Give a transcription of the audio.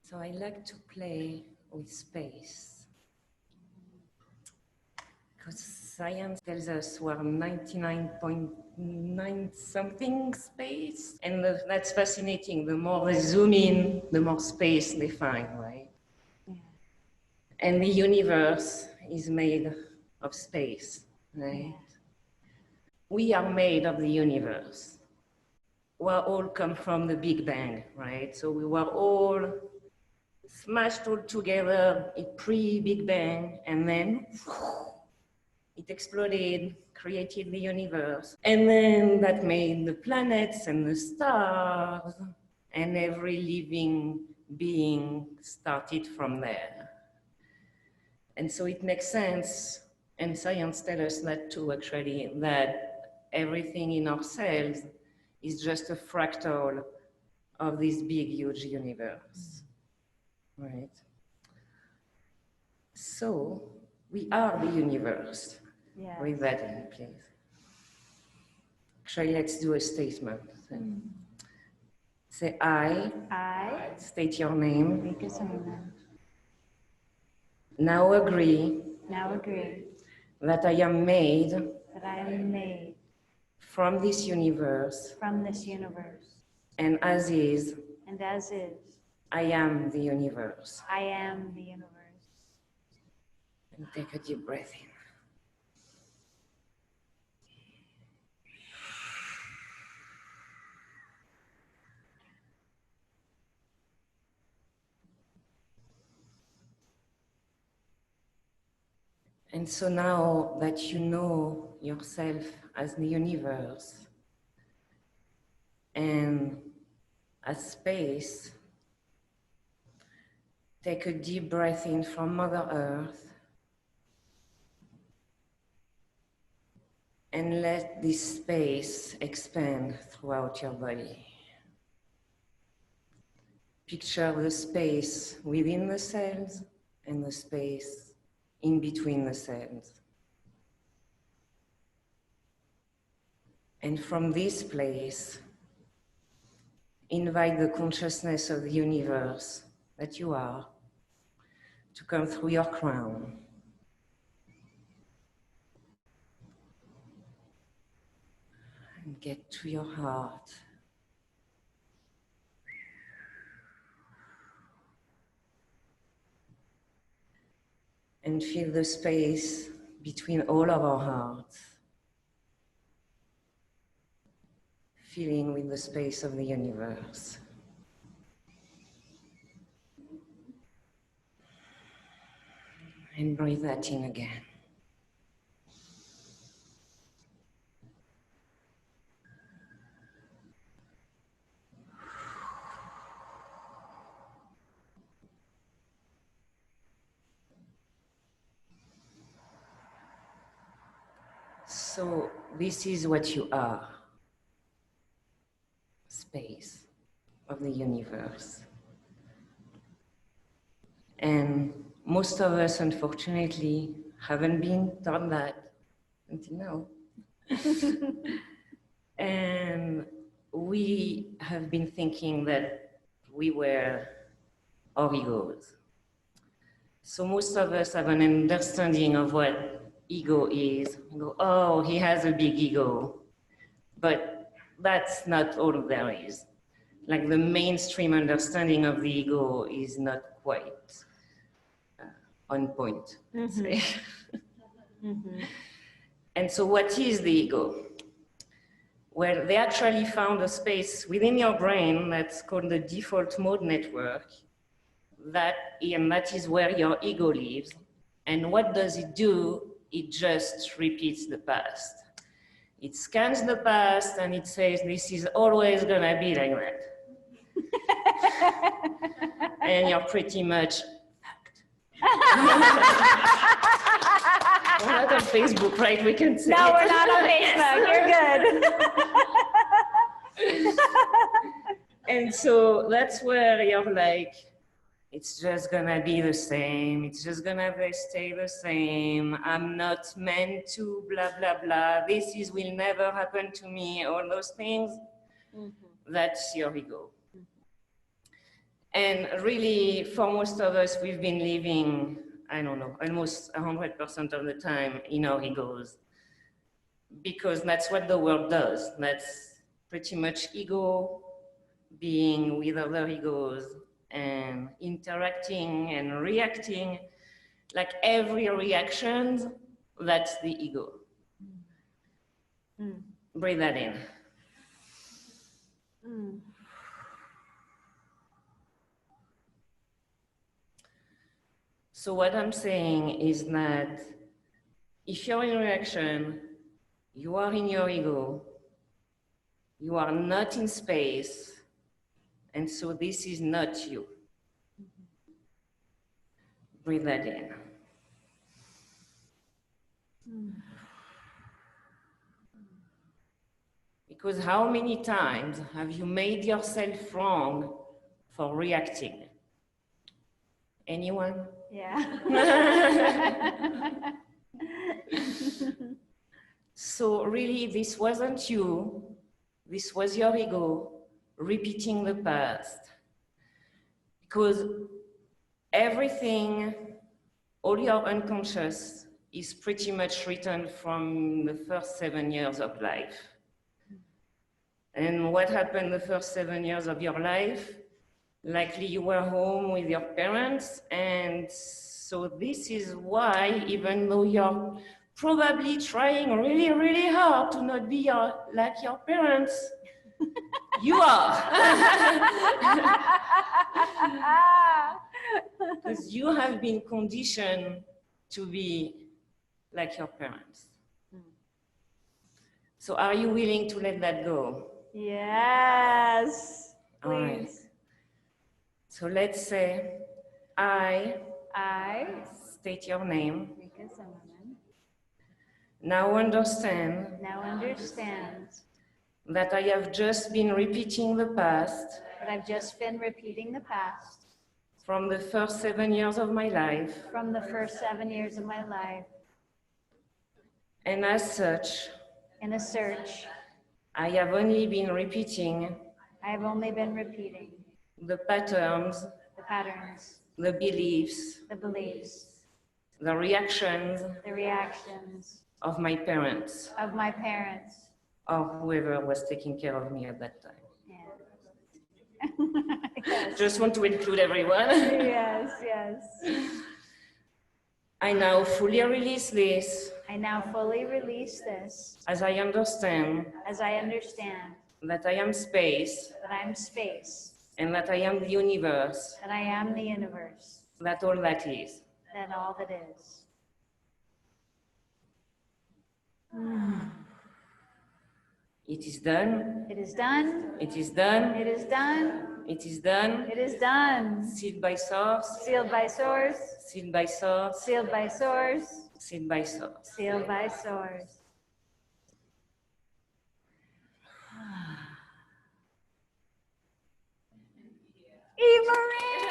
So I like to play with space, because science tells us we're 99.9 something space, and that's fascinating. The more they zoom in, the more space they find, right? Yeah. And the universe is made of space, right? Yeah. We are made of the universe. We all come from the Big Bang, right? So we were all smashed all together in pre-Big Bang, and then it exploded, created the universe. And then that made the planets and the stars, and every living being started from there. And so it makes sense, and science tells us that too, actually, that everything in our cells is just a fractal of this big, huge universe, right? So we are the universe. Yes. With that in place. Actually, let's do a statement. Say I. State your name. Make a statement. Now agree. Now agree. That I am made. That I am made. From this universe. From this universe. And as is. And as is. I am the universe. I am the universe. And take a deep breath in. And so now that you know yourself as the universe and as space, take a deep breath in from Mother Earth and let this space expand throughout your body. Picture the space within the cells and the space in between the cells. And from this place, invite the consciousness of the universe that you are to come through your crown. And get to your heart. And feel the space between all of our hearts, filling with the space of the universe. And breathe that in again. So this is what you are, space of the universe. And most of us, unfortunately, haven't been taught that until now. And we have been thinking that we were our egos. So most of us have an understanding of what ego is. We go, oh, he has a big ego. But that's not all there is. Like the mainstream understanding of the ego is not quite on point. And so what is the ego? Well, they actually found a space within your brain that's called the default mode network. And that is where your ego lives. And what does it do? It just repeats the past. It scans the past and it says, this is always gonna be like that. And you're pretty much fucked. We're not on Facebook, right? We can say no, we're not on Facebook. You're good. And so that's where you're like, it's just gonna be the same. It's just gonna stay the same. I'm not meant to, blah, blah, blah. This will never happen to me. All those things, that's your ego. And really, for most of us, we've been living, I don't know, almost 100% of the time in our egos, because that's what the world does. That's pretty much ego being with other egos and interacting and reacting. Like every reaction, that's the ego. Mm. Breathe that in. Mm. So what I'm saying is that if you're in reaction, you are in your ego, you are not in space, and so this is not you. Breathe that in. Mm. Because how many times have you made yourself wrong for reacting? Anyone? Yeah. So really, this wasn't you, this was your ego repeating the past. Because everything, all your unconscious, is pretty much written from the first 7 years of life. And what happened the first 7 years of your life? Likely you were home with your parents, and so this is why, even though you're probably trying really, really hard to not be like your parents, you are. Because you have been conditioned to be like your parents. So are you willing to let that go? Yes. Please. All right. So let's say I state your name. Rika Zimmerman, Now understand now understand that I have just been repeating the past that I've just been repeating the past from the first 7 years of my life. from the first 7 years of my life. And as such, In a search, I have only been repeating I have only been repeating the patterns, the patterns, the beliefs, the beliefs, the reactions the reactions of my parents of my parents. or whoever was taking care of me at that time. Yeah. Yes. Just want to include everyone. Yes, yes. I now fully release this I now fully release this as I understand as I understand that I am space that I'm space, and that I am the universe, that I am the universe, that all that is. that all that is. It is done. It is done. It is done. It is done. It is done. It is done. Sealed by source. Sealed by source. Sealed by source. Sealed by source. Sealed by source. Sealed by source. Eva Marie!